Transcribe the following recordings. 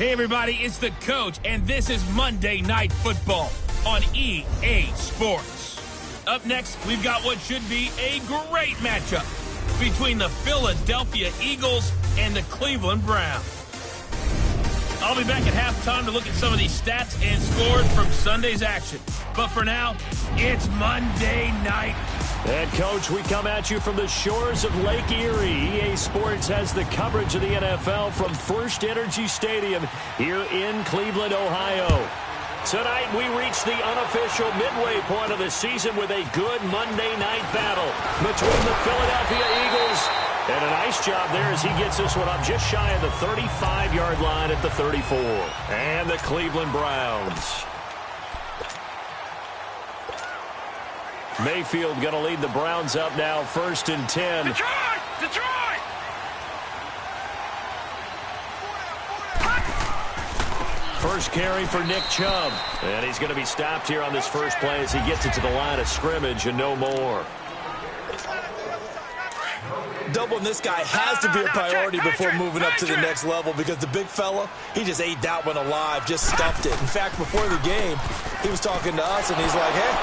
Hey, everybody, it's the coach, and this is Monday Night Football on EA Sports. Up next, we've got what should be a great matchup between the Philadelphia Eagles and the Cleveland Browns. I'll be back at halftime to look at some of these stats and scores from Sunday's action. But for now, it's Monday night. And, Coach, we come at you from the shores of Lake Erie. EA Sports has the coverage of the NFL from First Energy Stadium here in Cleveland, Ohio. Tonight, we reach the unofficial midway point of the season with a good Monday night battle between the Philadelphia Eagles. And a nice job there as he gets this one up just shy of the 35-yard line at the 34. And the Cleveland Browns. Mayfield going to lead the Browns up now, 1st and 10. Detroit! First carry for Nick Chubb. And he's going to be stopped here on this first play as he gets it to the line of scrimmage and no more. Doubling this guy has to be a priority before moving up to the next level because the big fella, he just ate that one alive, just stuffed it. In fact, before the game, he was talking to us, and he's like, hey,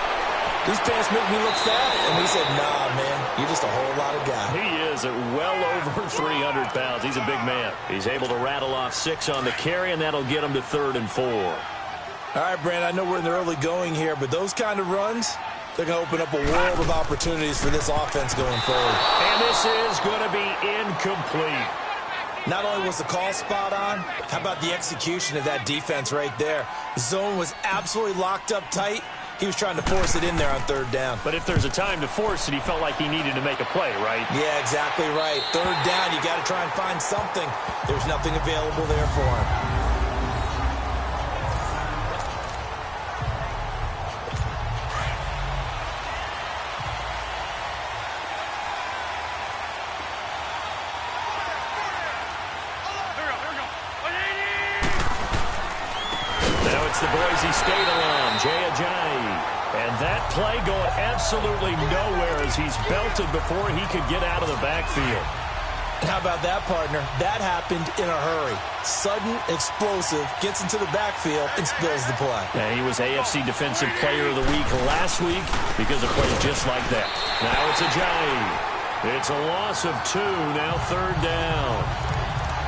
these pants make me look fat. And we said, nah, man, you're just a whole lot of guy. He is at well over 300 pounds. He's a big man. He's able to rattle off 6 on the carry, and that'll get him to 3rd and 4. All right, Brand, I know we're in the early going here, but those kind of runs, they're going to open up a world of opportunities for this offense going forward. And this is going to be incomplete. Not only was the call spot on, how about the execution of that defense right there? The zone was absolutely locked up tight. He was trying to force it in there on 3rd down. But if there's a time to force it, he felt like he needed to make a play, right? Yeah, exactly right. 3rd down, you got to try and find something. There's nothing available there for him. The Boise State alum, jwaymire733's. And that play going absolutely nowhere as he's belted before he could get out of the backfield. How about that, partner? That happened in a hurry. Sudden, explosive, gets into the backfield and spills the play. And he was AFC Defensive Player of the Week last week because of plays just like that. Now it's Ajayi. It's a loss of 2, now 3rd down.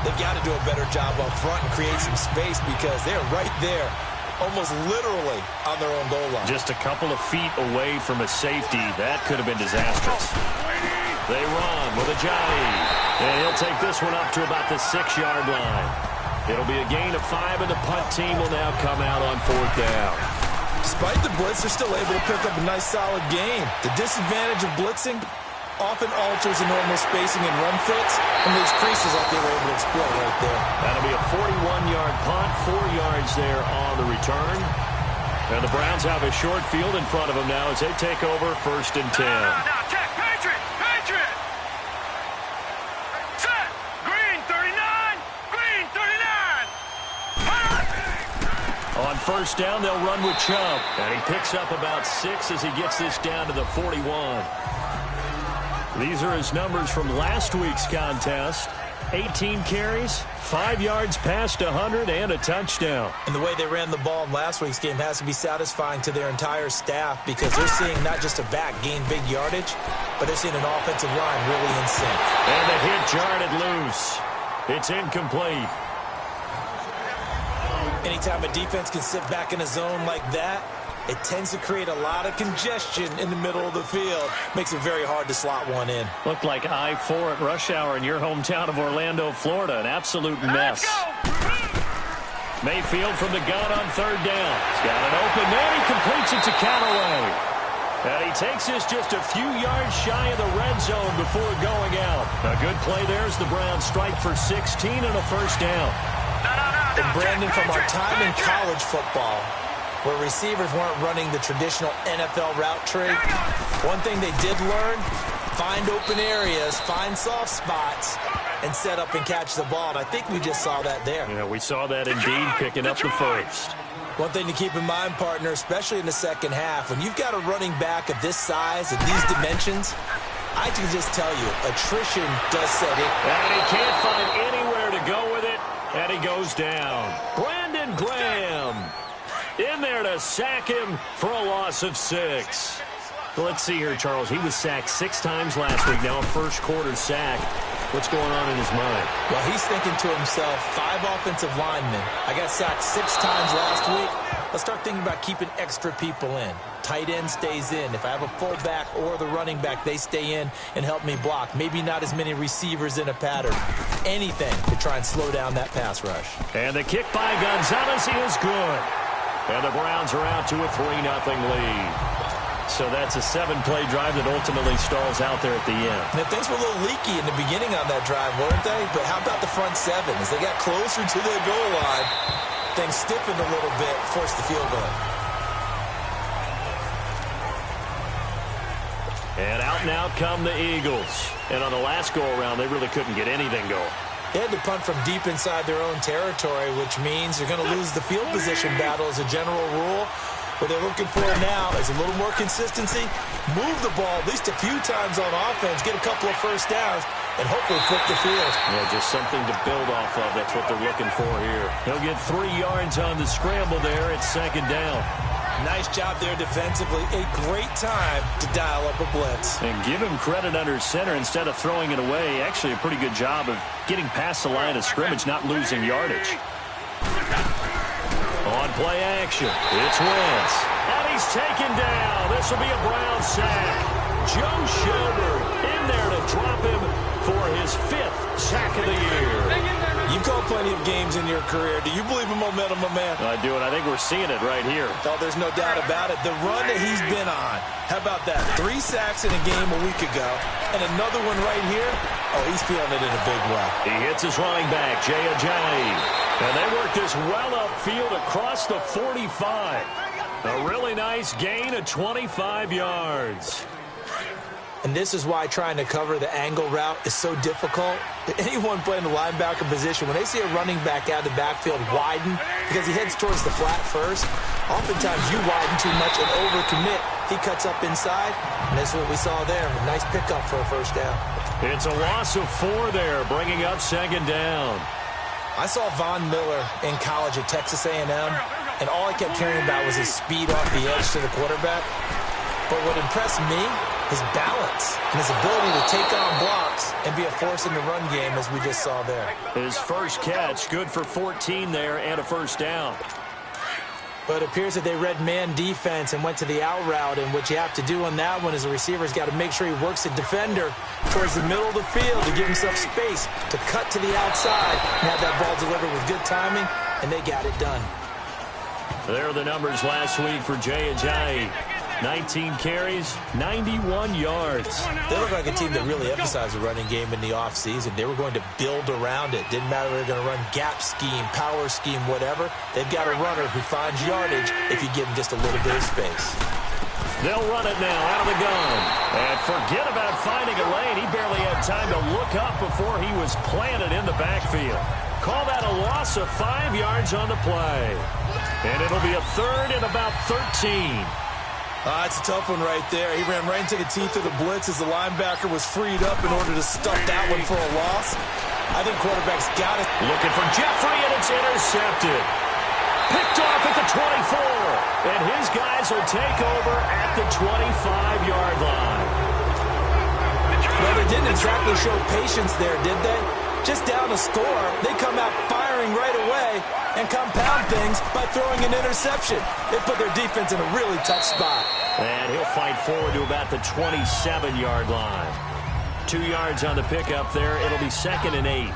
They've got to do a better job up front and create some space because they're right there, almost literally on their own goal line. Just a couple of feet away from a safety. That could have been disastrous. They run with Ajayi. And he'll take this one up to about the 6-yard line. It'll be a gain of 5, and the punt team will now come out on 4th down. Despite the blitz, they're still able to pick up a nice, solid gain. The disadvantage of blitzing often alters the normal spacing and run fits and leaves creases like they were able to exploit right there. That'll be a 41-yard punt, 4 yards there on the return. And the Browns have a short field in front of them now as they take over 1st and 10. Now, check, Patriot! Set! Green 39! Green 39! On 1st down, they'll run with Chubb. And he picks up about 6 as he gets this down to the 41. These are his numbers from last week's contest. 18 carries, 5 yards past 100, and a touchdown. And the way they ran the ball in last week's game has to be satisfying to their entire staff because they're seeing not just a back gain big yardage, but they're seeing an offensive line really in sync. And the hit jarred loose. It's incomplete. Anytime a defense can sit back in a zone like that, it tends to create a lot of congestion in the middle of the field. Makes it very hard to slot one in. Looked like I-4 at rush hour in your hometown of Orlando, Florida. An absolute mess. Mayfield from the gun on 3rd down. He's got it open. Then he completes it to Callaway. And he takes this just a few yards shy of the red zone before going out. A good play there as the Browns strike for 16 and a 1st down. And Brandon, from our time in college football, where receivers weren't running the traditional NFL route tree, one thing they did learn, find open areas, find soft spots, and set up and catch the ball. And I think we just saw that there. Yeah, we saw that indeed, picking up the 1st. One thing to keep in mind, partner, especially in the second half, when you've got a running back of this size, of these dimensions, I can just tell you, attrition does set in. And he can't find anywhere to go with it. And he goes down. Brandon Graham in there to sack him for a loss of 6. Well, let's see here, Charles. He was sacked 6 times last week. Now a first-quarter sack. What's going on in his mind? Well, he's thinking to himself, 5 offensive linemen. I got sacked 6 times last week. Let's start thinking about keeping extra people in. Tight end stays in. If I have a fullback or the running back, they stay in and help me block. Maybe not as many receivers in a pattern. Anything to try and slow down that pass rush. And the kick by Gonzalez is good. And the Browns are out to a 3-0 lead. So that's a 7-play drive that ultimately stalls out there at the end. Now, things were a little leaky in the beginning on that drive, weren't they? But how about the front 7? As they got closer to the goal line, things stiffened a little bit, forced the field goal. And out come the Eagles. And on the last go-around, they really couldn't get anything going. They had to punt from deep inside their own territory, which means they're going to lose the field position battle as a general rule. What they're looking for now is a little more consistency, move the ball at least a few times on offense, get a couple of first downs, and hopefully flip the field. Yeah, just something to build off of. That's what they're looking for here. He'll get 3 yards on the scramble there. It's 2nd down. Nice job there defensively. A great time to dial up a blitz. And give him credit under center instead of throwing it away. Actually, a pretty good job of getting past the line of scrimmage, not losing yardage. On play action, it's Wentz. And he's taken down. This will be a Brown sack. Joe Schobert in there to drop him for his 5th sack of the year. You've called plenty of games in your career. Do you believe in momentum, my man? I do, and I think we're seeing it right here. Oh, there's no doubt about it. The run that he's been on. How about that? 3 sacks in a game a week ago, and another one right here. Oh, he's feeling it in a big way. He hits his running back, Jay Ajayi. And they work this well upfield across the 45. A really nice gain of 25 yards. And this is why trying to cover the angle route is so difficult. Anyone playing the linebacker position, when they see a running back out of the backfield widen, because he heads towards the flat first, oftentimes you widen too much and overcommit. He cuts up inside, and that's what we saw there. A nice pickup for a first down. It's a loss of 4 there, bringing up 2nd down. I saw Von Miller in college at Texas A&M, and all I kept hearing about was his speed off the edge to the quarterback. But what impressed me, his balance and his ability to take on blocks and be a force in the run game, as we just saw there. His first catch, good for 14 there and a first down. But it appears that they read man defense and went to the out route, and what you have to do on that one is the receiver's got to make sure he works the defender towards the middle of the field to give himself space to cut to the outside and have that ball delivered with good timing, and they got it done. There are the numbers last week for Jay Ajayi. 19 carries, 91 yards. They look like a team that really emphasized the running game in the offseason. They were going to build around it. Didn't matter if they were going to run gap scheme, power scheme, whatever. They've got a runner who finds yardage if you give him just a little bit of space. They'll run it now out of the gun. And forget about finding a lane. He barely had time to look up before he was planted in the backfield. Call that a loss of 5 yards on the play. And it'll be a 3rd and about 13. It's a tough one right there. He ran right into the teeth of the blitz as the linebacker was freed up in order to stuff that one for a loss. I think quarterback's got it. Looking for Jeffrey, and it's intercepted. Picked off at the 24. And his guys will take over at the 25-yard line. Well, they didn't exactly show patience there, did they? Just down a score, they come out firing right away and compound things by throwing an interception. They put their defense in a really tough spot. And he'll fight forward to about the 27-yard line. 2 yards on the pickup there. It'll be 2nd and 8.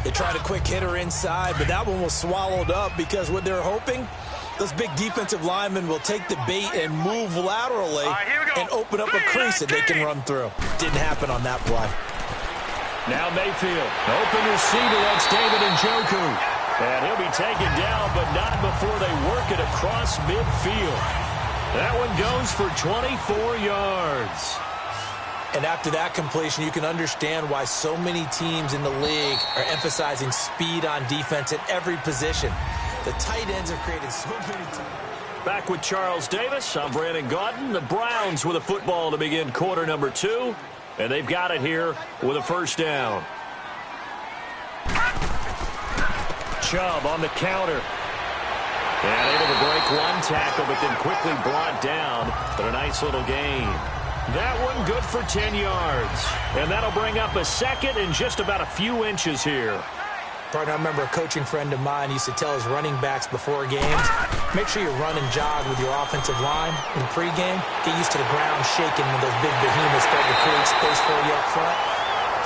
They tried a quick hitter inside, but that one was swallowed up because what they're hoping, those big defensive linemen will take the bait and move laterally and open up a crease that they can run through. Didn't happen on that play. Now Mayfield, open receiver, that's David Njoku. And he'll be taken down, but not before they work it across midfield. That one goes for 24 yards. And after that completion, you can understand why so many teams in the league are emphasizing speed on defense at every position. The tight ends have created so many times. Back with Charles Davis, I'm Brandon Gaudin. The Browns with a football to begin quarter number 2. And they've got it here with a first down. Chubb on the counter. And able to break one tackle, but then quickly brought down. But a nice little gain. That one good for 10 yards. And that'll bring up a second and just about a few inches here. Partner, I remember a coaching friend of mine used to tell his running backs before games, make sure you run and jog with your offensive line in pregame. Get used to the ground shaking when those big behemoths start to create space for you up front.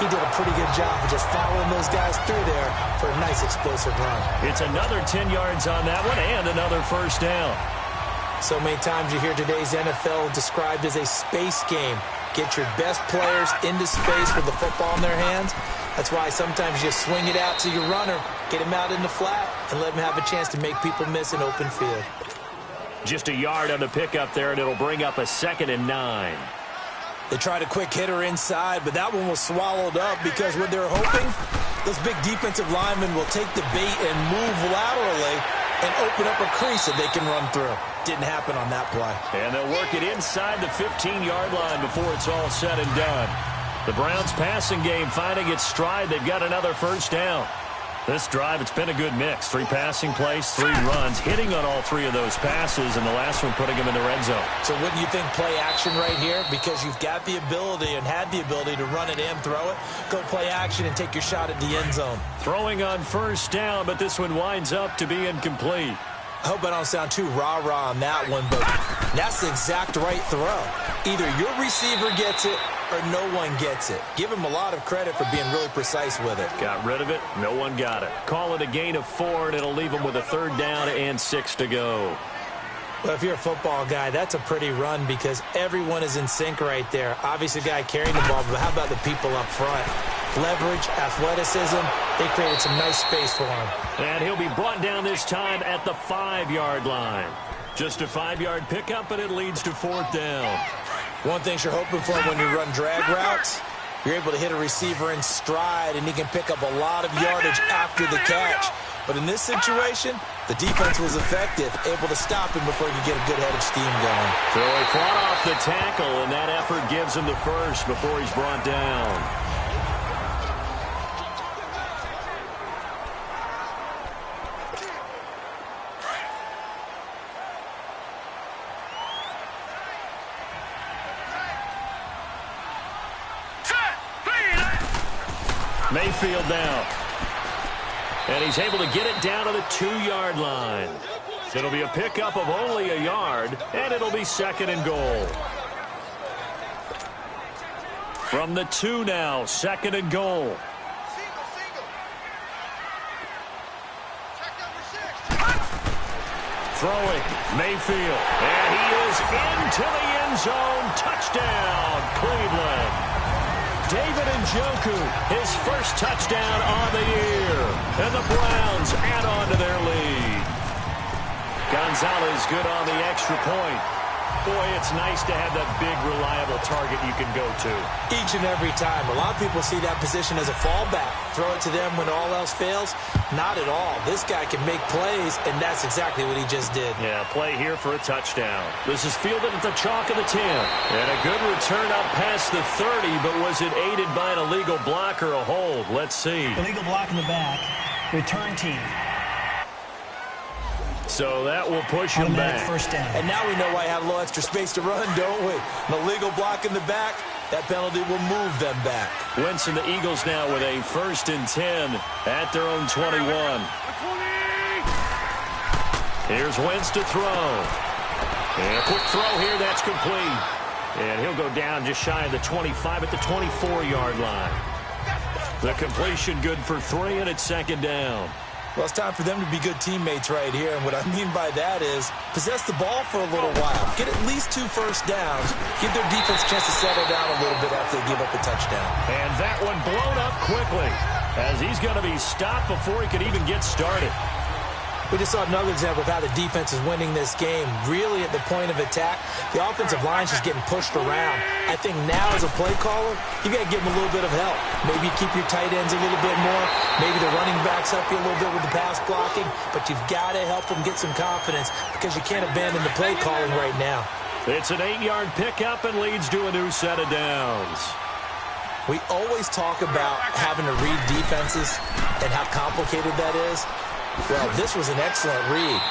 He did a pretty good job of just following those guys through there for a nice explosive run. It's another 10 yards on that one and another first down. So many times you hear today's NFL described as a space game. Get your best players into space with the football in their hands. That's why sometimes you just swing it out to your runner, get him out in the flat, and let him have a chance to make people miss an open field. Just a yard on the pickup there, and it'll bring up a 2nd and 9. They tried a quick hitter inside, but that one was swallowed up because what they're hoping, those big defensive linemen will take the bait and move laterally and open up a crease that they can run through. Didn't happen on that play. And they'll work it inside the 15-yard line before it's all said and done. The Browns' passing game finding its stride. They've got another first down. This drive, it's been a good mix. 3 passing plays, 3 runs, hitting on all 3 of those passes, and the last one putting them in the red zone. So wouldn't you think play action right here? Because you've got the ability and had the ability to run it and throw it. Go play action and take your shot at the end zone. Throwing on first down, but this one winds up to be incomplete. I hope I don't sound too rah-rah on that one, but that's the exact right throw. Either your receiver gets it or no one gets it. Give him a lot of credit for being really precise with it. Got rid of it. No one got it. Call it a gain of 4, and it'll leave them with a 3rd down and 6 to go. Well, if you're a football guy, that's a pretty run because everyone is in sync right there. Obviously, the guy carrying the ball, but how about the people up front? Leverage, athleticism, they created some nice space for him. And he'll be brought down this time at the 5-yard line. Just a 5-yard pickup, and it leads to 4th down. One thing you're hoping for when you run drag routes, you're able to hit a receiver in stride, and he can pick up a lot of yardage after the catch. But in this situation, the defense was effective, able to stop him before he could get a good head of steam going. So he fought off the tackle, and that effort gives him the first before he's brought down. Mayfield down. And he's able to get it down to the 2-yard line. It'll be a pickup of only a yard, and it'll be 2nd and goal. From the 2 now, 2nd and goal. Throwing, Mayfield. And he is into the end zone. Touchdown, Cleveland. David Njoku, his first touchdown on the year. And the Browns add on to their lead. Gonzalez good on the extra point. Boy, it's nice to have that big, reliable target you can go to. Each and every time. A lot of people see that position as a fallback. Throw it to them when all else fails. Not at all. This guy can make plays, and that's exactly what he just did. Yeah, play here for a touchdown. This is fielded at the chalk of the 10. And a good return up past the 30, but was it aided by an illegal block or a hold? Let's see. Illegal block in the back. Return team. So that will push him back. First down. And now we know why I have a little extra space to run, don't we? An illegal block in the back, that penalty will move them back. Wentz and the Eagles now with a 1st and 10 at their own 21. Here's Wentz to throw. And a quick throw here, that's complete. And he'll go down just shy of the 25 at the 24-yard line. The completion good for 3, and it's 2nd down. Well, it's time for them to be good teammates right here. And what I mean by that is possess the ball for a little while. Get at least 2 first downs. Give their defense a chance to settle down a little bit after they give up a touchdown. And that one blown up quickly as he's going to be stopped before he could even get started. We just saw another example of how the defense is winning this game. Really at the point of attack, the offensive line's just getting pushed around. I think now as a play caller, you got to give them a little bit of help. Maybe keep your tight ends a little bit more. Maybe the running backs help you a little bit with the pass blocking. But you've got to help them get some confidence because you can't abandon the play calling right now. It's an 8-yard pickup and leads to a new set of downs. We always talk about having to read defenses and how complicated that is. Well, this was an excellent read.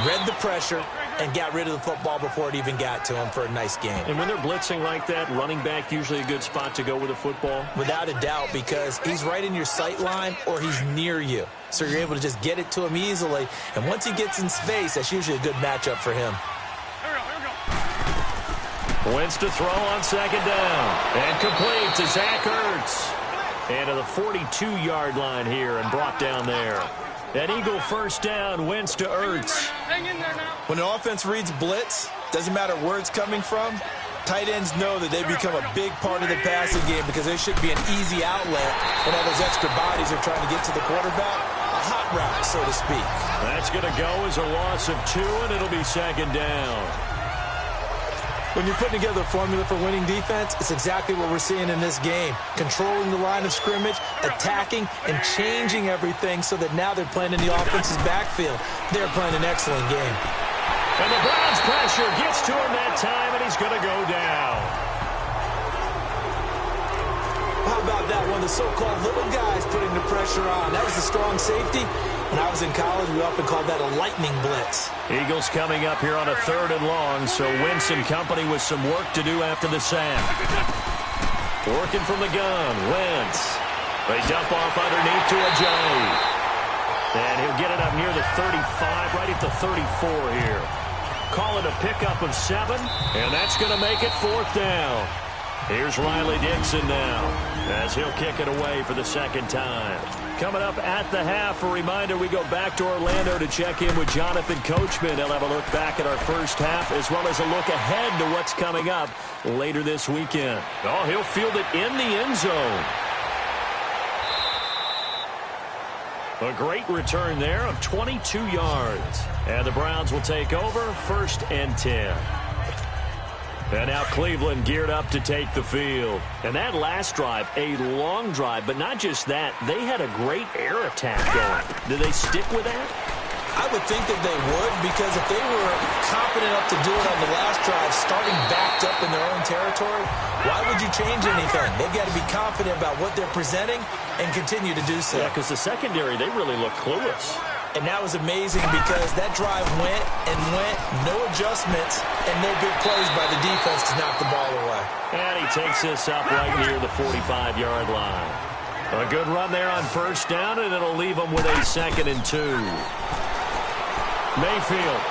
Read the pressure and got rid of the football before it even got to him for a nice game. And when they're blitzing like that, running back usually a good spot to go with the football? Without a doubt, because he's right in your sight line or he's near you. So you're able to just get it to him easily. And once he gets in space, that's usually a good matchup for him. Wentz to throw on second down. And complete to Zach Ertz. And to the 42-yard line here and brought down there. An Eagle first down, Wentz to Ertz. Hang in there now. When an offense reads blitz, doesn't matter where it's coming from, tight ends know that they become a big part of the passing game because there should be an easy outlet when all those extra bodies are trying to get to the quarterback. A hot route, so to speak. That's going to go as a loss of 2, and it'll be second down. When you're putting together a formula for winning defense, it's exactly what we're seeing in this game. Controlling the line of scrimmage, attacking, and changing everything so that now they're playing in the offense's backfield. They're playing an excellent game. And the Browns pressure gets to him that time, and he's going to go down. How about that one? The so-called little guys putting the pressure on. That was a strong safety. When I was in college, we often called that a lightning blitz. Eagles coming up here on a 3rd and long, so Wentz and company with some work to do after the sack. Working from the gun, Wentz. They dump off underneath to Ajayi. And he'll get it up near the 35, right at the 34 here. Call it a pickup of 7, and that's going to make it 4th down. Here's Riley Dixon now, as he'll kick it away for the second time. Coming up at the half, a reminder, we go back to Orlando to check in with Jonathan Coachman. He'll have a look back at our first half, as well as a look ahead to what's coming up later this weekend. Oh, he'll field it in the end zone. A great return there of 22 yards. And the Browns will take over 1st and 10. And now Cleveland geared up to take the field. And that last drive, a long drive, but not just that. They had a great air attack going. Do they stick with that? I would think that they would, because if they were confident enough to do it on the last drive, starting backed up in their own territory, why would you change anything? They've got to be confident about what they're presenting and continue to do so. Yeah, because the secondary, they really look clueless. And that was amazing because that drive went and went, no adjustments, and no big plays by the defense to knock the ball away. And he takes this up right near the 45-yard line. A good run there on first down, and it'll leave them with a 2nd and 2. Mayfield.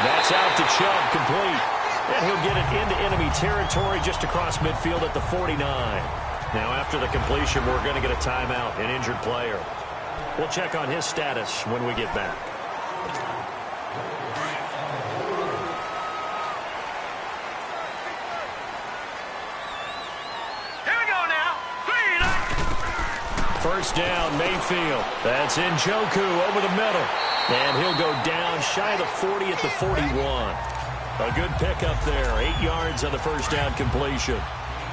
That's out to Chubb, complete. And he'll get it into enemy territory just across midfield at the 49. Now after the completion, we're going to get a timeout, an injured player. We'll check on his status when we get back. Here we go now. Clean up. First down, Mayfield. That's Njoku over the middle. And he'll go down shy of the 40 at the 41. A good pickup there. 8 yards on the first down completion.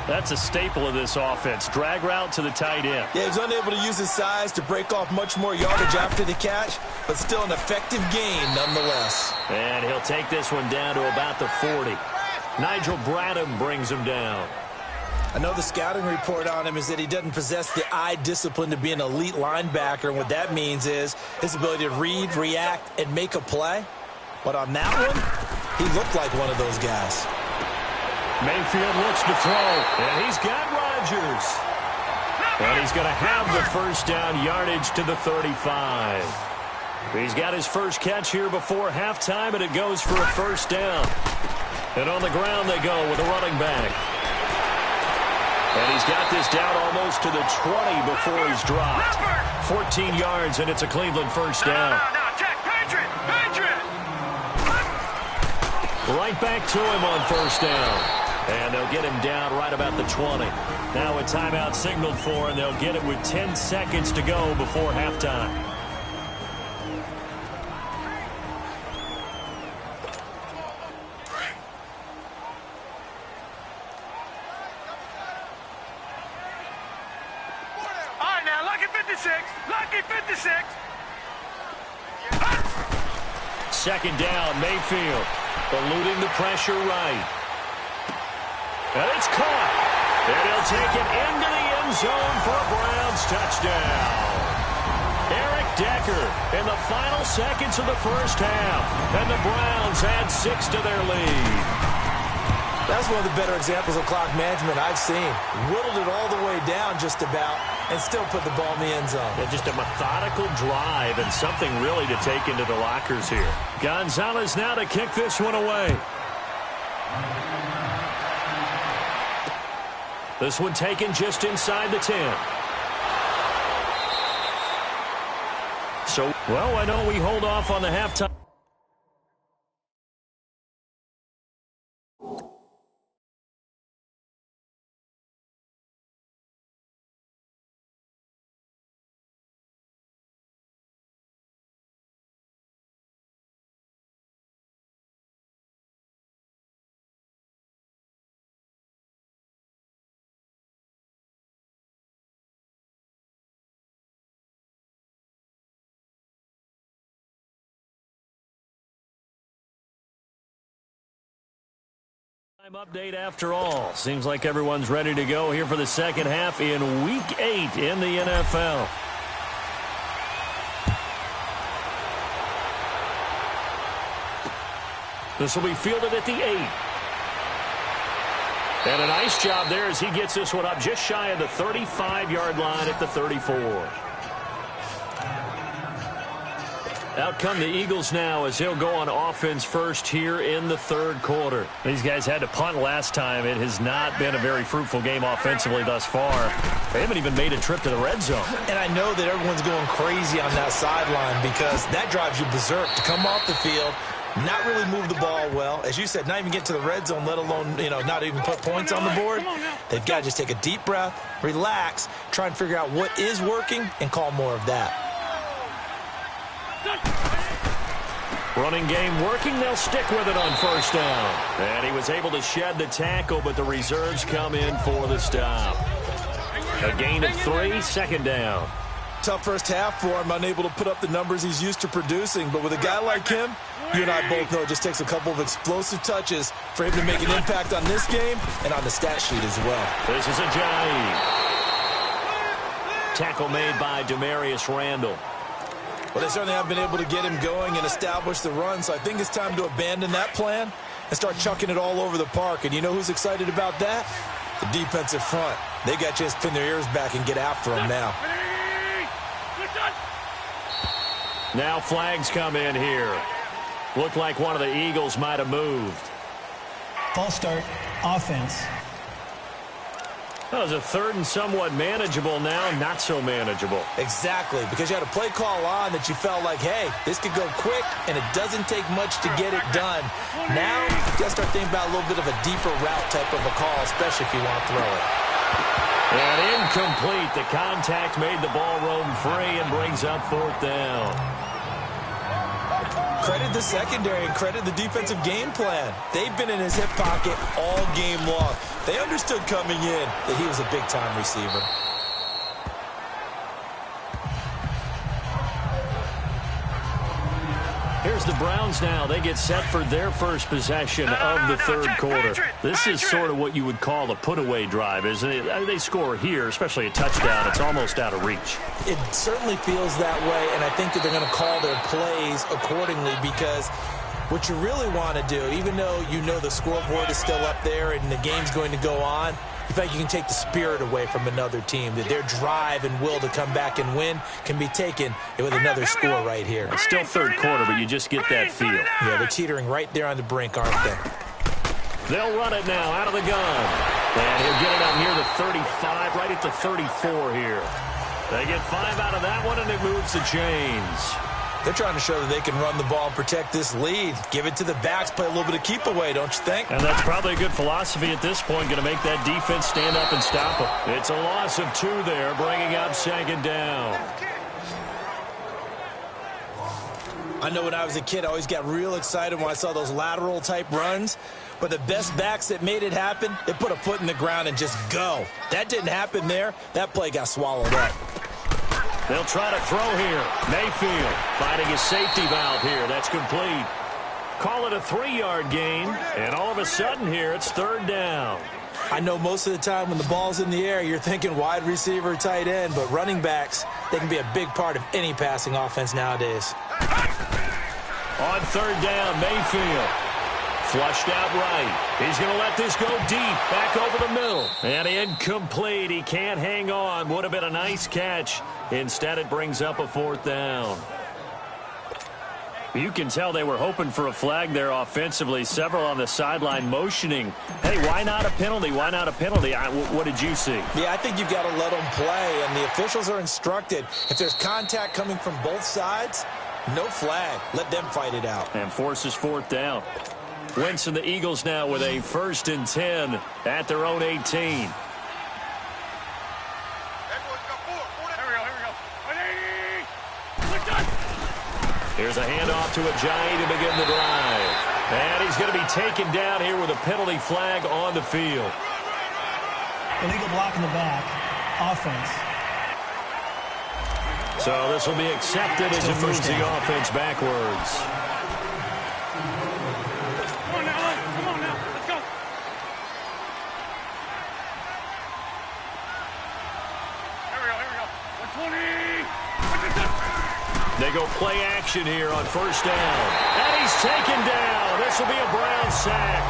That's a staple of this offense. Drag route to the tight end. Yeah, he was unable to use his size to break off much more yardage after the catch, but still an effective gain nonetheless. And he'll take this one down to about the 40. Nigel Bradham brings him down. I know the scouting report on him is that he doesn't possess the eye discipline to be an elite linebacker, and what that means is his ability to read, react, and make a play. But on that one, he looked like one of those guys. Mayfield looks to throw, and he's got Rodgers. And he's going to have the first down yardage to the 35. He's got his first catch here before halftime, and it goes for a first down. And on the ground they go with a running back. And he's got this down almost to the 20 before he's dropped. 14 yards, and it's a Cleveland first down. No, Jack, Patriot! Patriot! Right back to him on first down. And they'll get him down right about the 20. Now a timeout signaled for, and they'll get it with 10 seconds to go before halftime. All right, now, lucky 56. Lucky 56. Second down, Mayfield. Eluding the pressure right. And it's caught. And he'll take it into the end zone for a Browns touchdown. Eric Decker in the final seconds of the first half. And the Browns add 6 to their lead. That's one of the better examples of clock management I've seen. Whittled it all the way down just about and still put the ball in the end zone. Yeah, just a methodical drive and something really to take into the lockers here. Gonzalez now to kick this one away. This one taken just inside the 10. So, well, why don't we hold off on the halftime? Update after all. Seems like everyone's ready to go here for the second half in Week 8 in the NFL. This will be fielded at the 8. And a nice job there as he gets this one up just shy of the 35-yard line at the 34. Out come the Eagles now as they'll go on offense first here in the third quarter. These guys had to punt last time. It has not been a very fruitful game offensively thus far. They haven't even made a trip to the red zone. And I know that everyone's going crazy on that sideline because that drives you berserk to come off the field, not really move the ball well. As you said, not even get to the red zone, let alone, not even put points on the board. They've got to just take a deep breath, relax, try and figure out what is working and call more of that. Running game working. They'll stick with it on first down. And he was able to shed the tackle, but the reserves come in for the stop. A gain of 3, second down. Tough first half for him, unable to put up the numbers he's used to producing. But with a guy like him, you and I both know it just takes a couple of explosive touches for him to make an impact on this game and on the stat sheet as well. This is Ajayi. Tackle made by Demarius Randall. Well, they certainly have been able to get him going and establish the run, so I think it's time to abandon that plan and start chucking it all over the park. And you know who's excited about that? The defensive front. They got to just pin their ears back and get after him now. Now flags come in here. Looked like one of the Eagles might have moved. False start, offense. That was a third and somewhat manageable, now not so manageable. Exactly, because you had a play call on that you felt like, hey, this could go quick, and it doesn't take much to get it done. Now, you got to start thinking about a little bit of a deeper route type of a call, especially if you want to throw it. And incomplete. The contact made the ball roam free and brings up fourth down. Credit the secondary and credit the defensive game plan. They've been in his hip pocket all game long. They understood coming in that he was a big-time receiver. Here's the Browns now. They get set for their first possession of the third quarter. This is sort of what you would call a put-away drive, isn't it? They score here, especially a touchdown. It's almost out of reach. It certainly feels that way, and I think that they're going to call their plays accordingly because what you really want to do, even though you know the scoreboard is still up there and the game's going to go on, in fact, you can take the spirit away from another team, that their drive and will to come back and win can be taken with another score right here. It's still third quarter, but you just get that feel. Yeah, they're teetering right there on the brink, aren't they? They'll run it now out of the gun. And he'll get it out near the 35, right at the 34 here. They get 5 out of that one, and it moves the chains. They're trying to show that they can run the ball and protect this lead. Give it to the backs, play a little bit of keep away, don't you think? And that's probably a good philosophy at this point, going to make that defense stand up and stop them. It's a loss of 2 there, bringing up second down. I know when I was a kid, I always got real excited when I saw those lateral type runs. But the best backs that made it happen, they put a foot in the ground and just go. That didn't happen there. That play got swallowed up. They'll try to throw here. Mayfield finding his safety valve here. That's complete. Call it a 3-yard gain. And all of a sudden here, it's third down. I know most of the time when the ball's in the air, you're thinking wide receiver, tight end, but running backs, they can be a big part of any passing offense nowadays. On third down, Mayfield. Flushed out right. He's going to let this go deep, back over the middle. And incomplete. He can't hang on. Would have been a nice catch. Instead, it brings up a fourth down. You can tell they were hoping for a flag there offensively. Several on the sideline motioning. Hey, why not a penalty? Why not a penalty? What did you see? Yeah, I think you've got to let them play, and the officials are instructed. If there's contact coming from both sides, no flag. Let them fight it out. And forces fourth down. Wentz and the Eagles now with a 1st and 10 at their own 18. Here's a handoff to Ajayi to begin the drive. And he's going to be taken down here with a penalty flag on the field. Illegal block in the back. Offense. So this will be accepted as it moves the offense backwards. Come on now, let's go. Here we go. 120. They go play action here on first down. And he's taken down. This will be a Brown sack.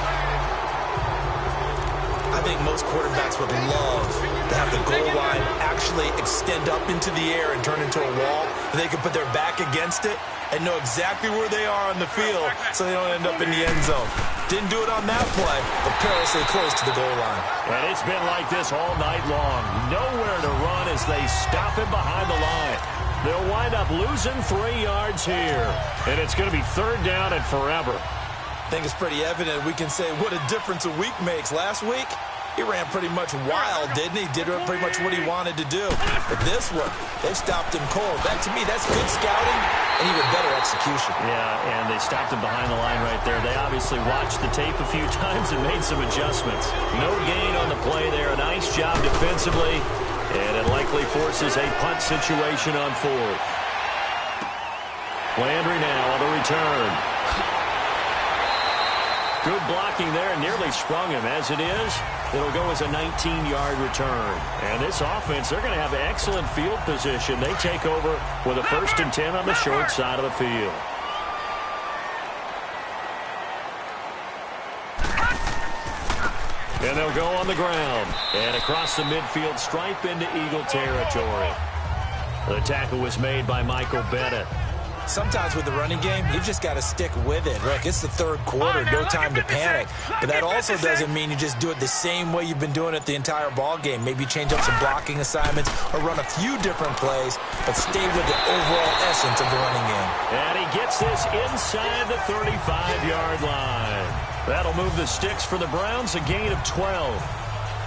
I think most quarterbacks would love to have the goal line actually extend up into the air and turn into a wall. They can put their back against it and know exactly where they are on the field so they don't end up in the end zone. Didn't do it on that play, but perilously close to the goal line. And it's been like this all night long. Nowhere to run as they stop him behind the line. They'll wind up losing 3 yards here. And it's going to be third down and forever. I think it's pretty evident. We can say what a difference a week makes. Last week, he ran pretty much wild, didn't he? Did pretty much what he wanted to do. But this one, they've stopped him cold. That, to me, that's good scouting and even better execution. Yeah, and they stopped him behind the line right there. They obviously watched the tape a few times and made some adjustments. No gain on the play there. A nice job defensively. And it likely forces a punt situation on fourth. Landry now on the return. Good blocking there, nearly sprung him. As it is, it'll go as a 19-yard return. And this offense, they're going to have excellent field position. They take over with a 1st and 10 on the short side of the field. And they'll go on the ground. And across the midfield stripe into Eagle territory. The tackle was made by Michael Bennett. Sometimes with the running game, you just got to stick with it. Look, it's the third quarter, no time to panic. But that also doesn't mean you just do it the same way you've been doing it the entire ball game. Maybe change up some blocking assignments or run a few different plays, but stay with the overall essence of the running game. And he gets this inside the 35-yard line. That'll move the sticks for the Browns, a gain of 12.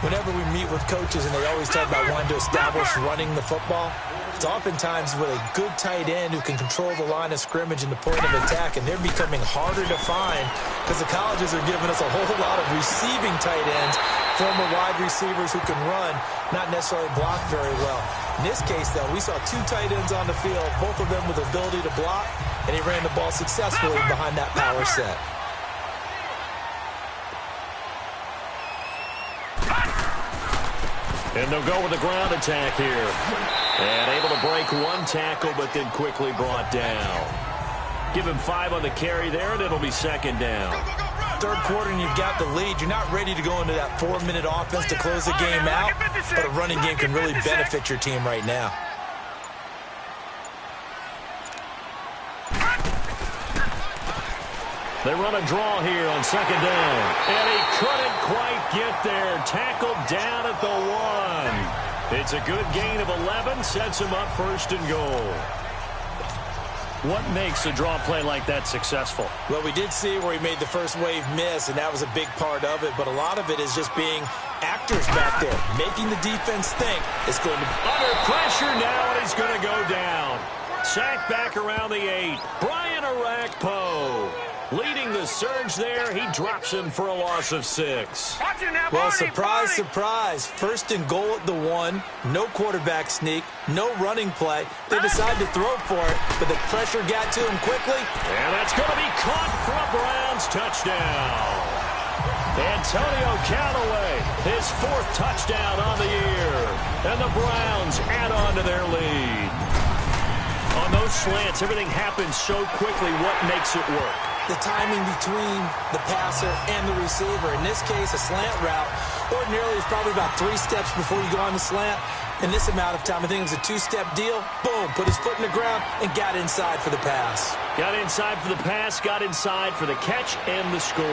Whenever we meet with coaches and they always talk about wanting to establish running the football, it's oftentimes with a good tight end who can control the line of scrimmage and the point of attack, and they're becoming harder to find because the colleges are giving us a whole lot of receiving tight ends, former wide receivers who can run, not necessarily block very well. In this case, though, we saw 2 tight ends on the field, both of them with the ability to block, and he ran the ball successfully behind that power set. And they'll go with the ground attack here. And able to break 1 tackle, but then quickly brought down. Give him 5 on the carry there, and it'll be 2nd down. Third quarter, and you've got the lead. You're not ready to go into that 4-minute offense to close the game out, but a running game can really benefit your team right now. They run a draw here on 2nd down. And he couldn't quite get there. Tackled down at the 1. It's a good gain of 11. Sets him up 1st and goal. What makes a draw play like that successful? Well, we did see where he made the first wave miss, and that was a big part of it. But a lot of it is just being actors back there, making the defense think it's going to be under pressure now, and he's going to go down. Sacked back around the 8. Brian Arakpo leading the surge there. He drops him for a loss of 6. Well, surprise, surprise. 1st and goal at the 1. No quarterback sneak. No running play. They decide to throw for it, but the pressure got to him quickly. And that's going to be caught for a Browns touchdown. Antonio Callaway, his 4th touchdown on the year. And the Browns add on to their lead. On those slants, everything happens so quickly. What makes it work? The timing between the passer and the receiver. In this case, a slant route ordinarily is probably about 3 steps before you go on the slant. In this amount of time, I think it was a 2-step deal. Boom, put his foot in the ground and got inside for the pass. Got inside for the pass, got inside for the catch and the score.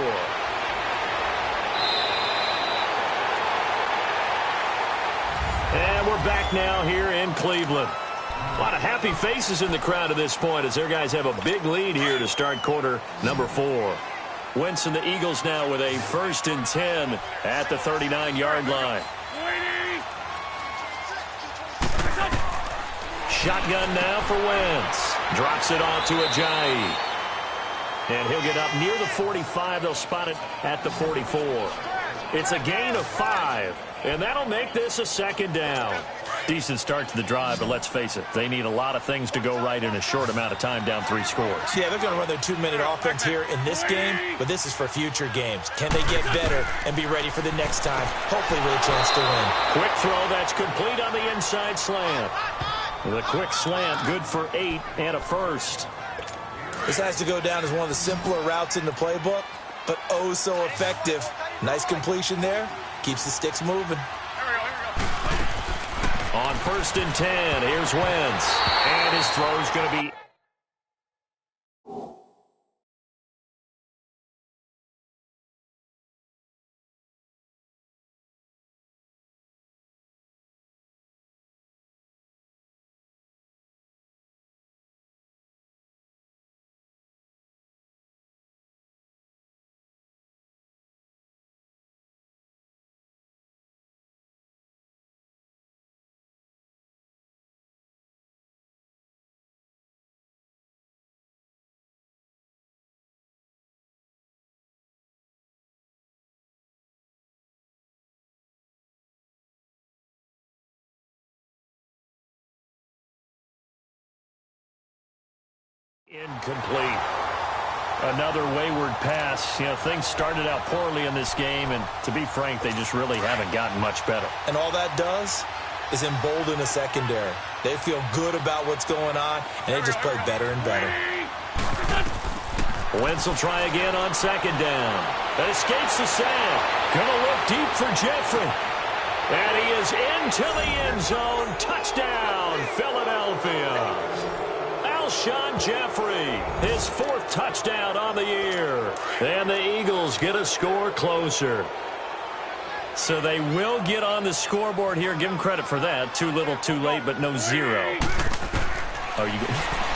And we're back now here in Cleveland. A lot of happy faces in the crowd at this point as their guys have a big lead here to start quarter number 4. Wentz and the Eagles now with a 1st and 10 at the 39-yard line. Shotgun now for Wentz. Drops it off to Ajayi. And he'll get up near the 45. They'll spot it at the 44. It's a gain of 5, and that'll make this a 2nd down. Decent start to the drive, but let's face it, they need a lot of things to go right in a short amount of time, down 3 scores. Yeah, they're going to run their 2-minute offense here in this game, but this is for future games. Can they get better and be ready for the next time, hopefully with a chance to win? Quick throw, that's complete on the inside slant. The quick slant, good for 8 and a 1st. This has to go down as one of the simpler routes in the playbook, but oh so effective. Nice completion there. Keeps the sticks moving. On 1st and 10, here's Wentz. And his throw's going to be... Incomplete. Another wayward pass. You know, things started out poorly in this game, and to be frank, they just really haven't gotten much better. And all that does is embolden a secondary. They feel good about what's going on, and they just play better and better. Wentz will try again on 2nd down. That escapes the sack. Gonna look deep for Jeffrey. And he is into the end zone. Touchdown, Philadelphia. Alshon Jeffrey, his 4th touchdown on the year. And the Eagles get a score closer. So they will get on the scoreboard here. Give them credit for that. Too little, too late, but no 0. Oh,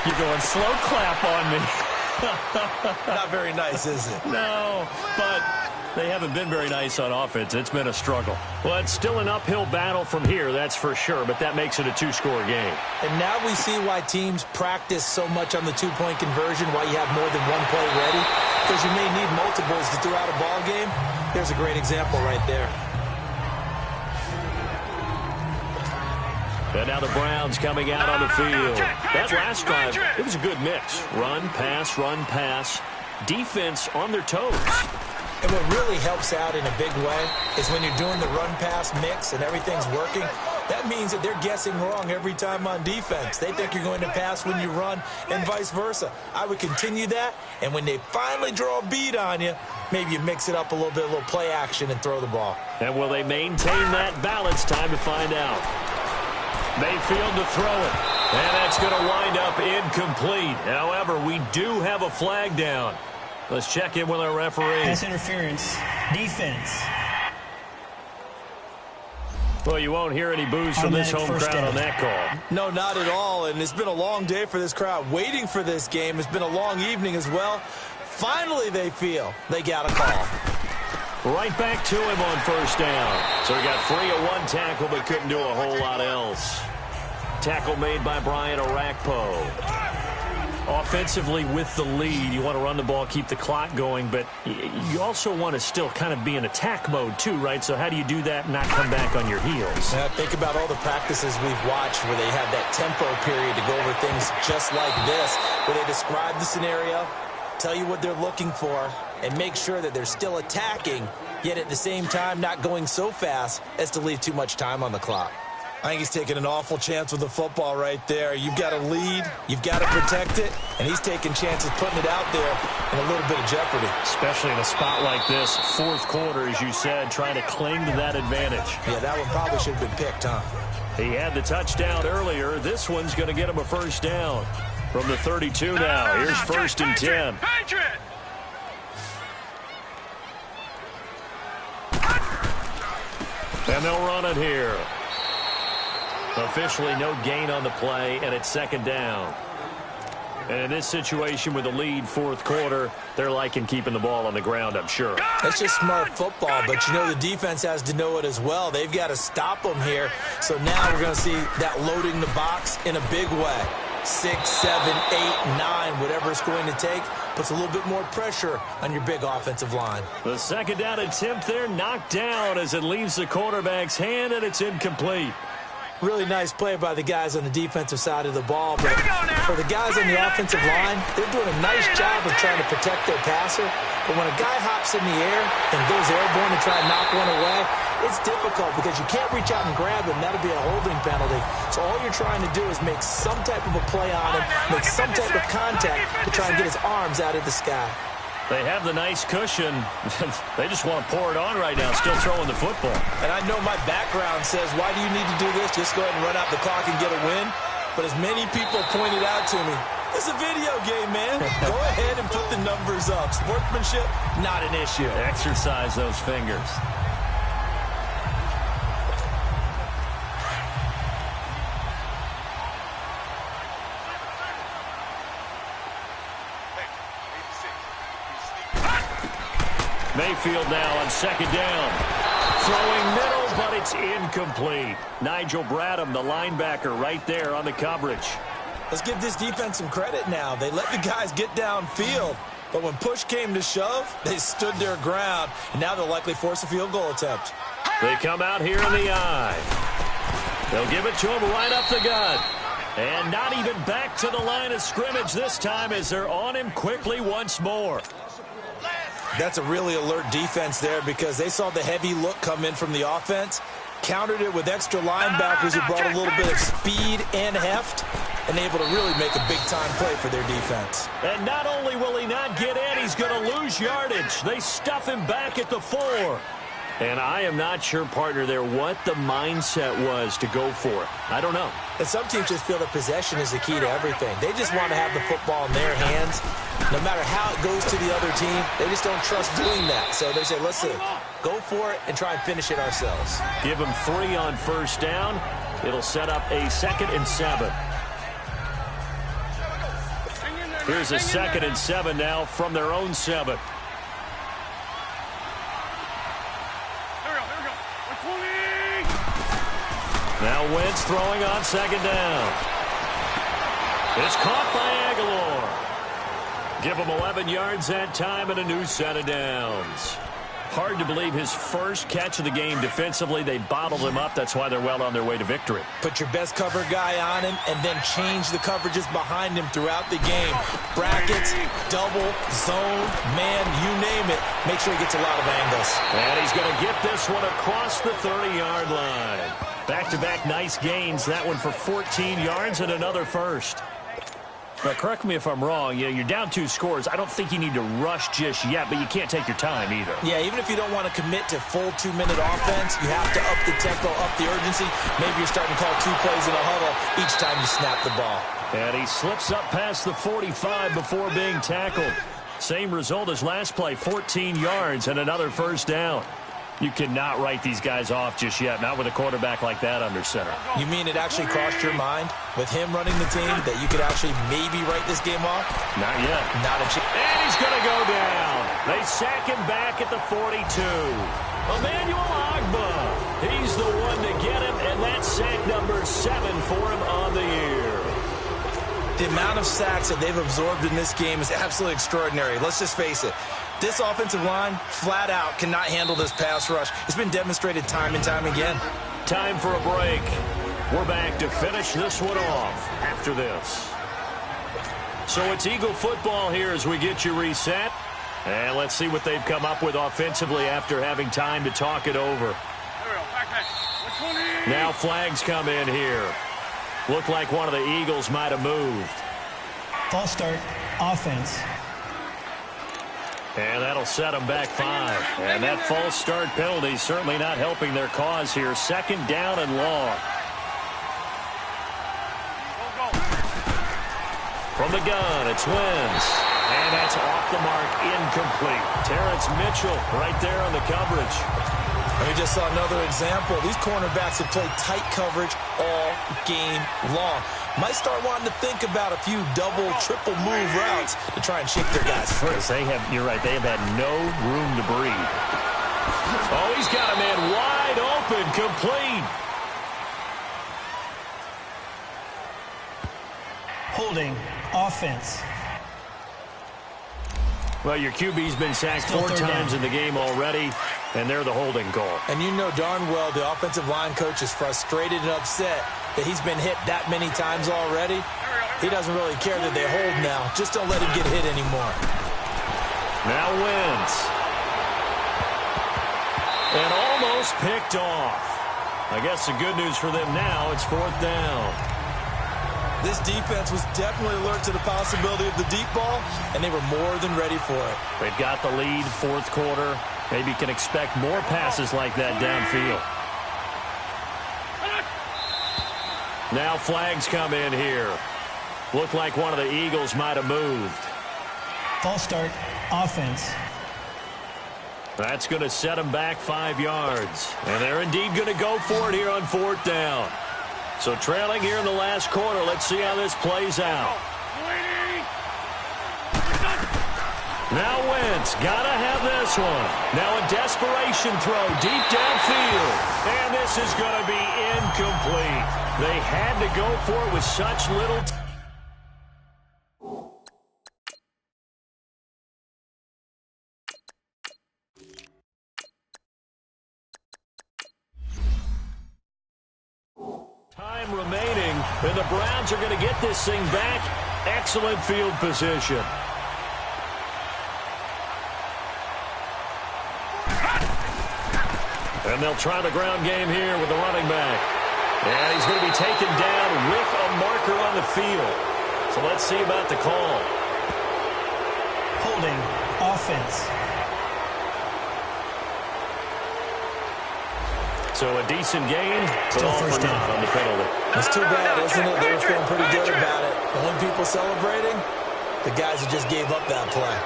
you're going slow clap on me. Not very nice, is it? No, but they haven't been very nice on offense. It's been a struggle. Well, it's still an uphill battle from here, that's for sure, but that makes it a 2-score game. And now we see why teams practice so much on the 2-point conversion, why you have more than one play ready, because you may need multiples to throw out a ball game. There's a great example right there. And now the Browns coming out on the field. That last drive, it was a good mix. Run, pass, defense on their toes. And what really helps out in a big way is when you're doing the run-pass mix and everything's working, that means that they're guessing wrong every time on defense. They think you're going to pass when you run and vice versa. I would continue that, and when they finally draw a beat on you, maybe you mix it up a little bit, a little play action, and throw the ball. And will they maintain that balance? Time to find out. Mayfield to throw it. And that's going to wind up incomplete. However, we do have a flag down. Let's check in with our referee. Pass interference. Defense. Well, you won't hear any boos from this home crowd on that call. No, not at all. And it's been a long day for this crowd waiting for this game. It's been a long evening as well. Finally, they feel they got a call. Right back to him on 1st down. So he got free of 1 tackle, but couldn't do a whole lot else. Tackle made by Brian Orakpo. Offensively with the lead, you want to run the ball, keep the clock going, but you also want to still kind of be in attack mode too, right? So how do you do that and not come back on your heels? Now, think about all the practices we've watched where they have that tempo period to go over things just like this, where they describe the scenario, tell you what they're looking for, and make sure that they're still attacking yet at the same time not going so fast as to leave too much time on the clock. I think he's taking an awful chance with the football right there. You've got to lead, you've got to protect it, and he's taking chances putting it out there in a little bit of jeopardy. Especially in a spot like this, fourth quarter, as you said, trying to cling to that advantage. Yeah, that one probably should have been picked, huh? He had the touchdown earlier. This one's going to get him a first down. From the 32 now, here's first and 10. And they'll run it here. Officially no gain on the play, and it's second down. And in this situation with the lead fourth quarter, they're liking keeping the ball on the ground, I'm sure. That's just smart football, but you know the defense has to know it as well. They've got to stop them here. So now we're going to see that loading the box in a big way. 6, 7, 8, 9, whatever it's going to take, puts a little bit more pressure on your big offensive line. The second down attempt there knocked down as it leaves the quarterback's hand, and it's incomplete. Really nice play by the guys on the defensive side of the ball, but for the guys on the offensive line, they're doing a nice job of trying to protect their passer. But when a guy hops in the air and goes airborne to try and knock one away, it's difficult because you can't reach out and grab him. That'll be a holding penalty. So all you're trying to do is make some type of a play on him, make some type of contact to try and get his arms out of the sky. They have the nice cushion. They just want to pour it on right now, still throwing the football. And I know my background says, why do you need to do this? Just go ahead and run out the clock and get a win. But as many people pointed out to me, it's a video game, man. Go ahead and put the numbers up. Sportsmanship, not an issue. Exercise those fingers. Mayfield now on second down. Throwing middle, but it's incomplete. Nigel Bradham, the linebacker, right there on the coverage. Let's give this defense some credit now. They let the guys get downfield, but when push came to shove, they stood their ground, and now they'll likely force a field goal attempt. They come out here in the eye. They'll give it to him right up the gut. And not even back to the line of scrimmage this time as they're on him quickly once more. That's a really alert defense there because they saw the heavy look come in from the offense, countered it with extra linebackers who brought a little bit of speed and heft, and able to really make a big-time play for their defense. And not only will he not get in, he's going to lose yardage. They stuff him back at the 4. And I am not sure, partner, there what the mindset was to go for it. I don't know. And some teams just feel that possession is the key to everything. They just want to have the football in their hands. No matter how it goes to the other team, they just don't trust doing that. So they say, listen, go for it and try and finish it ourselves. Give them 3 on first down. It'll set up a 2nd and 7. Here's a 2nd and 7 now from their own 7. Now Wentz throwing on second down. It's caught by Aguilar. Give him 11 yards that time and a new set of downs. Hard to believe his first catch of the game defensively. They bottled him up. That's why they're well on their way to victory. Put your best cover guy on him and then change the coverages behind him throughout the game. Brackets, double, zone, man, you name it. Make sure he gets a lot of angles. And he's going to get this one across the 30-yard line. Back-to-back nice gains. That one for 14 yards and another first. Now, correct me if I'm wrong. You know, you're down 2 scores. I don't think you need to rush just yet, but you can't take your time either. Yeah, even if you don't want to commit to full 2-minute offense, you have to up the tempo, up the urgency. Maybe you're starting to call 2 plays in a huddle each time you snap the ball. And he slips up past the 45 before being tackled. Same result as last play, 14 yards and another first down. You cannot write these guys off just yet, not with a quarterback like that under center. You mean it actually crossed your mind with him running the team that you could actually maybe write this game off? Not yet. Not a chance. And he's going to go down. They sack him back at the 42. Emmanuel Agba. He's the one to get him, and that's sack number 7 for him on the year. The amount of sacks that they've absorbed in this game is absolutely extraordinary. Let's just face it. This offensive line, flat out, cannot handle this pass rush. It's been demonstrated time and time again. Time for a break. We're back to finish this one off after this. So it's Eagle football here as we get you reset. And let's see what they've come up with offensively after having time to talk it over. Now flags come in here. Looked like one of the Eagles might have moved. False start, offense. And that'll set them back 5. And that false start penalty certainly not helping their cause here. 2nd down and long. From the gun, it's Wentz. And that's off the mark, incomplete. Terrence Mitchell right there on the coverage. And we just saw another example. These cornerbacks have played tight coverage all game long. Might start wanting to think about a few double, triple move routes to try and shake their guys free. You're right, they have had no room to breathe. Oh, he's got a man wide open, complete. Holding, offense. Well, your QB's been sacked 4 times in the game already, and they're the holding call. And you know darn well the offensive line coach is frustrated and upset that he's been hit that many times already. He doesn't really care that they hold now. Just don't let him get hit anymore. Now Wentz. And almost picked off. I guess the good news for them now, it's 4th down. This defense was definitely alert to the possibility of the deep ball, and they were more than ready for it. They've got the lead, 4th quarter. Maybe can expect more passes like that downfield. Now flags come in here. Looked like one of the Eagles might have moved. False start, offense. That's going to set them back 5 yards. And they're indeed going to go for it here on 4th down. So trailing here in the last quarter. Let's see how this plays out. Now Wentz, gotta have this one. Now a desperation throw deep downfield. And this is going to be incomplete. They had to go for it with such little time. Remaining, and the Browns are going to get this thing back. Excellent field position. And they'll try the ground game here with the running back. And he's going to be taken down with a marker on the field. So let's see about the call. Holding, offense. So a decent gain, but Still all for naught on the penalty. It's too bad, isn't it? They were feeling pretty good about it. The only people celebrating, the guys who just gave up that play.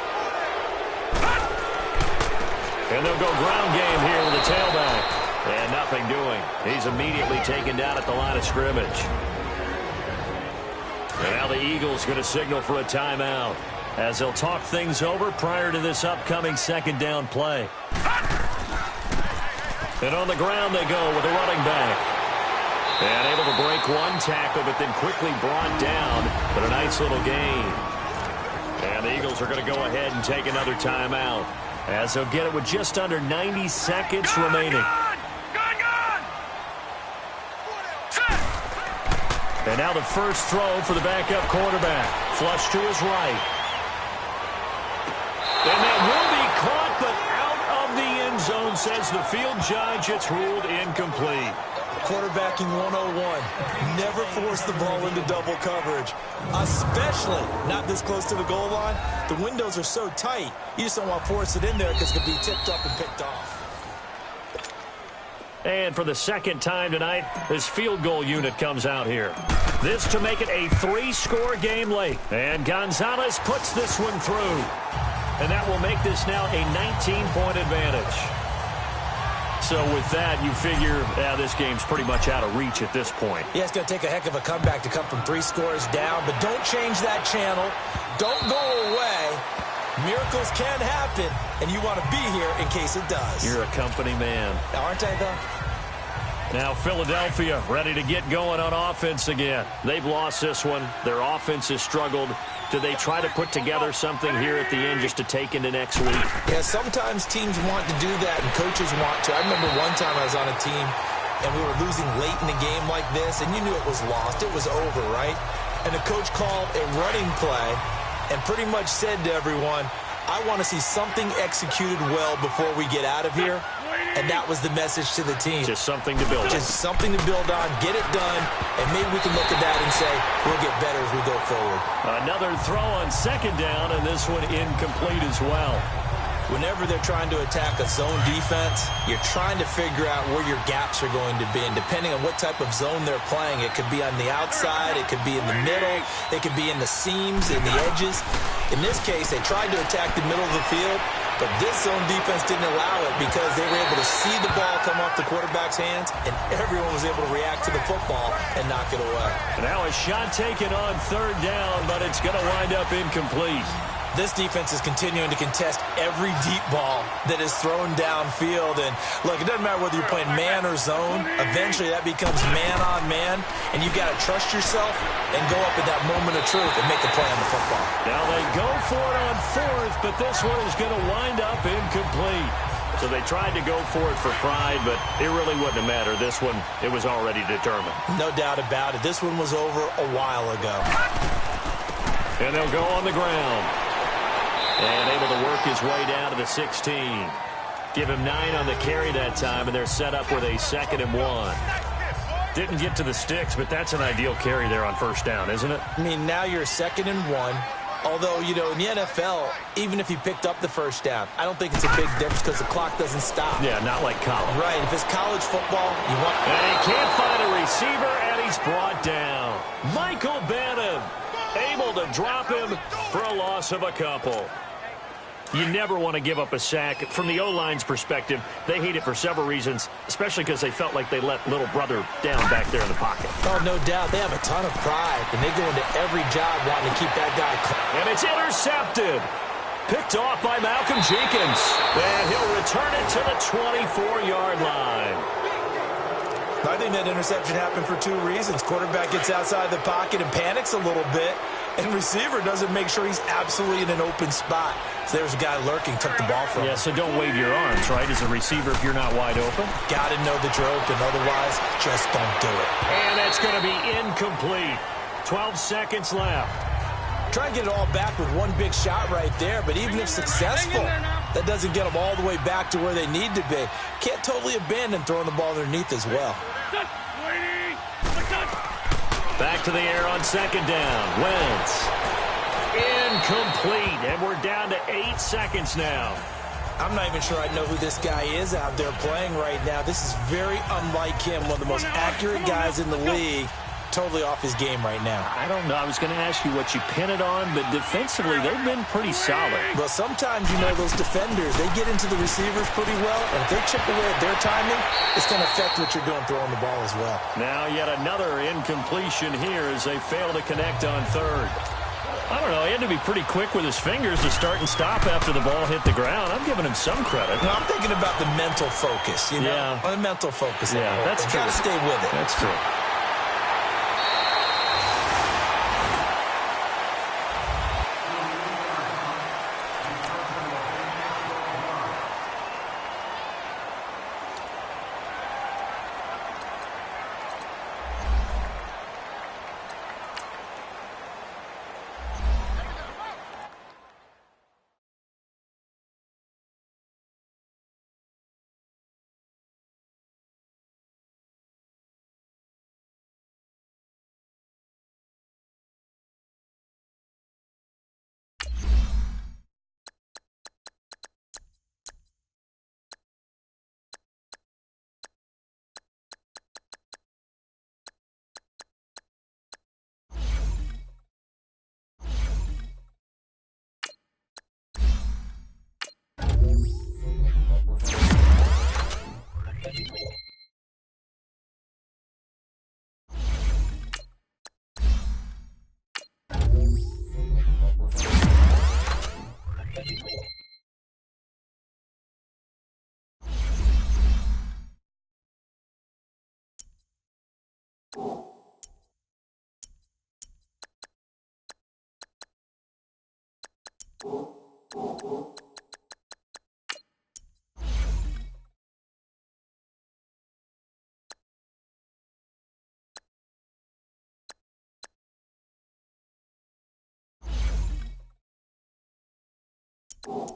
And they'll go ground game here with the tailback. And nothing doing. He's immediately taken down at the line of scrimmage. And now the Eagles going to signal for a timeout as they'll talk things over prior to this upcoming 2nd down play. And on the ground they go with a running back. And able to break one tackle, but then quickly brought down. But a nice little gain. And the Eagles are going to go ahead and take another timeout, as they'll get it with just under 90 seconds remaining. And now the first throw for the backup quarterback. Flush to his right. And that will be caught, but out of the end zone, says the field judge. It's ruled incomplete. Quarterbacking 101. Never force the ball into double coverage, especially not this close to the goal line. The windows are so tight, you just don't want to force it in there because it could be tipped up and picked off. And for the 2nd time tonight, this field goal unit comes out here. This to make it a 3-score game late. And Gonzalez puts this one through. And that will make this now a 19-point advantage. So with that, you figure this game's pretty much out of reach at this point. Yeah, it's going to take a heck of a comeback to come from 3 scores down, but don't change that channel. Don't go away. Miracles can happen, and you want to be here in case it does. You're a company man. Aren't I, though? Now Philadelphia ready to get going on offense again. They've lost this one. Their offense has struggled. Do they try to put together something here at the end just to take into next week? Yeah, sometimes teams want to do that and coaches want to. I remember one time I was on a team and we were losing late in the game like this, and you knew it was lost. It was over, right? And the coach called a running play and pretty much said to everyone, I want to see something executed well before we get out of here. And that was the message to the team. Just something to build on. Just something to build on, get it done, and maybe we can look at that and say we'll get better as we go forward. Another throw on second down, and this one incomplete as well. Whenever they're trying to attack a zone defense, you're trying to figure out where your gaps are going to be. And depending on what type of zone they're playing, it could be on the outside, it could be in the middle, it could be in the seams, in the edges. In this case, they tried to attack the middle of the field, but this zone defense didn't allow it because they were able to see the ball come off the quarterback's hands, and everyone was able to react to the football and knock it away. Now a shot taken on third down, but it's going to wind up incomplete. This defense is continuing to contest every deep ball that is thrown downfield. And, look, it doesn't matter whether you're playing man or zone. Eventually that becomes man-on-man, and you've got to trust yourself and go up at that moment of truth and make a play on the football. Now they go for it on fourth, but this one is going to wind up incomplete. So they tried to go for it for pride, but it really wouldn't have mattered. This one, it was already determined. No doubt about it. This one was over a while ago. And they'll go on the ground. And able to work his way down to the 16. Give him 9 on the carry that time, and they're set up with a 2nd and 1. Didn't get to the sticks, but that's an ideal carry there on first down, isn't it? I mean, now you're 2nd and 1. Although, you know, in the NFL, even if he picked up the first down, I don't think it's a big difference because the clock doesn't stop. Yeah, not like college. Right. If it's college football, you want... And he can't find a receiver, and he's brought down. Michael Bannon able to drop him for a loss of a couple. You never want to give up a sack. From the O-line's perspective, they hate it for several reasons, especially because they felt like they let little brother down back there in the pocket. Oh, no doubt. They have a ton of pride, and they go into every job wanting to keep that guy clean. And it's intercepted. Picked off by Malcolm Jenkins. And he'll return it to the 24-yard line. I think that interception happened for 2 reasons. Quarterback gets outside the pocket and panics a little bit, and receiver doesn't make sure he's absolutely in an open spot. So there's a guy lurking, took the ball from him. Yeah, so don't wave your arms, right, as a receiver if you're not wide open. Got to know that you're open, otherwise just don't do it. And that's going to be incomplete. 12 seconds left. Try and get it all back with one big shot right there, but even if successful, that doesn't get them all the way back to where they need to be. Can't totally abandon throwing the ball underneath as well. Back to the air on second down. Wentz. Incomplete, and we're down to 8 seconds now. I'm not even sure I know who this guy is out there playing right now. This is very unlike him, one of the most accurate guys in the league. Totally off his game right now. I don't know. I was going to ask you what you pin it on, but defensively, they've been pretty solid. Well, sometimes, you know, those defenders, they get into the receivers pretty well, and if they chip away at their timing, it's going to affect what you're doing throwing the ball as well. Now yet another incompletion here as they fail to connect on third. I don't know. He had to be pretty quick with his fingers to start and stop after the ball hit the ground. I'm giving him some credit. No, I'm thinking about the mental focus, you know? Yeah. The mental focus. Yeah, that's true. Got to stay with it. That's true. you